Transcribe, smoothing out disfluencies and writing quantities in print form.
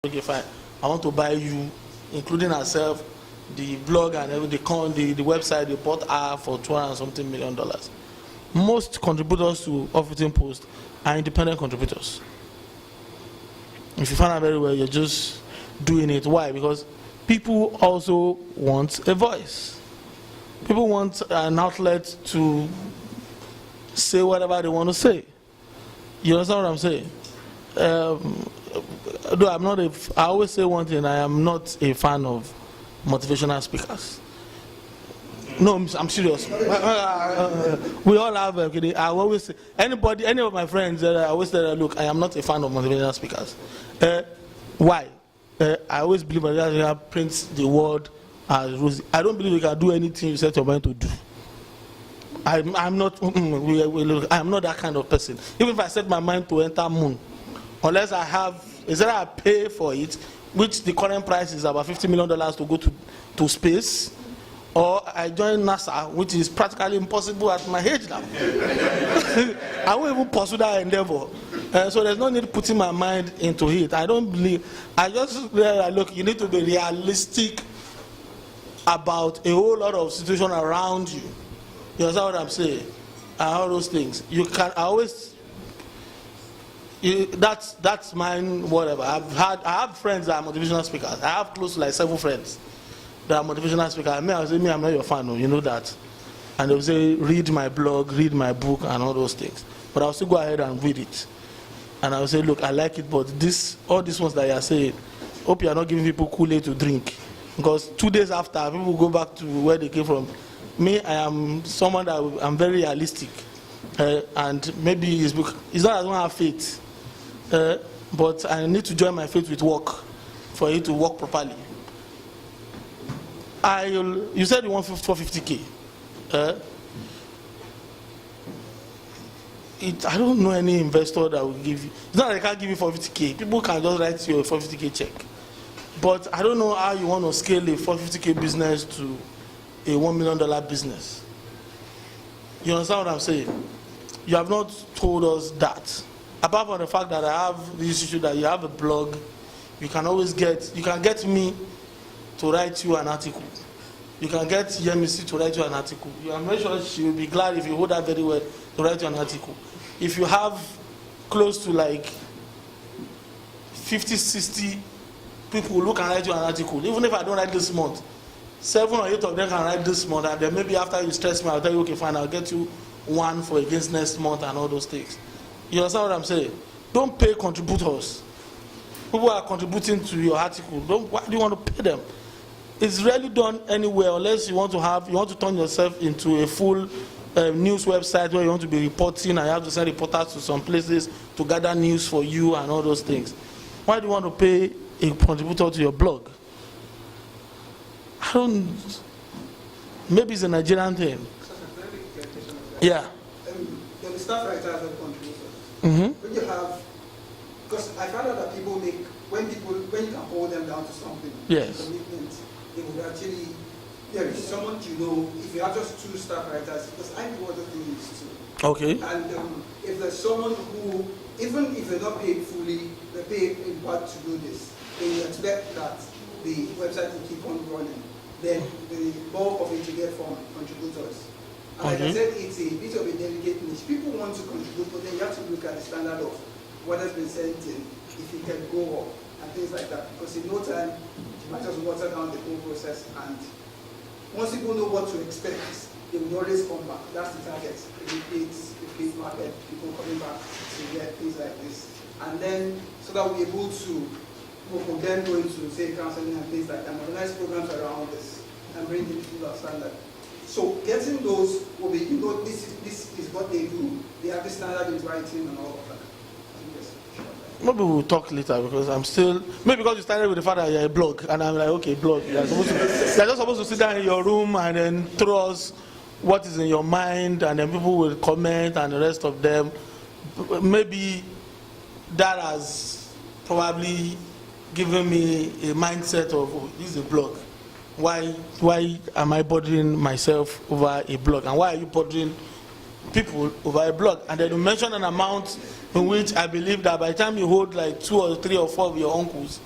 Okay, fine. I want to buy you, including herself, the blog and everything, the website, they bought her for $200 something million. Most contributors to Huffington Post are independent contributors. If you find out very well, you're just doing it. Why? Because people also want a voice. People want an outlet to say whatever they want to say. You understand what I'm saying? Though I'm not I always say one thing, I am not a fan of motivational speakers. No, I'm serious. We all have, I always say, any of my friends, I always say, look, I am not a fan of motivational speakers. Why? I always believe that prints the word as rosy. I don't believe you can do anything you set your mind to do. I'm not that kind of person. Even if I set my mind to enter moon, unless I have, is that I pay for it, which the current price is about $50 million to go to space, or I join NASA, which is practically impossible at my age now. I won't even pursue that endeavor. So there's no need putting my mind into it. I don't believe, I just look, you need to be realistic about a whole lot of situation around you. You understand what I'm saying? And all those things. You can always, that's mine, whatever. I have friends that are motivational speakers. I have close to like 7 friends that are motivational speakers. I will say, I'm not your fan, you know that. And they'll say, read my blog, read my book, and all those things. But I'll still go ahead and read it. And I'll say, look, I like it, but all these ones that you are saying, hope you are not giving people Kool-Aid to drink. Because 2 days after, people go back to where they came from. Me, I am someone that I'm very realistic. And maybe it's not that I don't have faith. But I need to join my faith with work for it to work properly. You said you want 450K. I don't know any investor that will give you. It's not that they can't give you 450K. People can just write you a 450K check. But I don't know how you want to scale a 450K business to a $1 million business. You understand what I'm saying? You have not told us that. Apart from the fact that I have this issue that you have a blog, you can get me to write you an article. You can get Yemisi to write you an article. I'm very sure she will be glad if you hold that very well to write you an article. If you have close to like 50, 60 people who can write you an article, even if I don't write this month, 7 or 8 of them can write this month, and then maybe after you stress me, I'll tell you, okay, fine, I'll get you 1 for against next month and all those things. You understand what I'm saying? Don't pay contributors. People who are contributing to your article, why do you want to pay them? It's rarely done anywhere unless you want to turn yourself into a full news website where you want to be reporting and you have to send reporters to some places to gather news for you and all those things. Why do you want to pay a contributor to your blog? Maybe it's a Nigerian thing. Yeah. There will staff writers and contributors. When you have, because I found out that people make, when you can hold them down to something, yes, commitment, they would actually, there is someone you know, if you have just 2 staff writers, because I do other things too. Okay. And if there's someone who, even if they're not paid fully, they're paid in part to do this, they expect that the website will keep on running. Then the bulk of it you get from contributors. And like I said, it's a bit of a delicate niche. People want to contribute, but then you have to look at the standard of what has been sent in, if it can go up, and things like that. Because in no time, you might just water down the whole process. And once people know what to expect, they will always come back. That's the target. Repeat market, people coming back to get things like this. And then, so that we're able to from then going to say counseling and things like that, and organize programs around this and bring the people to standard. So getting those will be, this is what they do. They have the standard in writing and all of that. Maybe we'll talk later because I'm still, maybe because you started with the fact that you're a blog, and I'm like, okay, blog. You're just supposed to sit down in your room and then throw us what is in your mind, and then people will comment and the rest of them. Maybe that has probably given me a mindset of, oh, this is a blog. Why am I bothering myself over a blog? And why are you bothering people over a blog? And then you mention an amount in which I believe that by the time you hold like 2 or 3 or 4 of your uncles,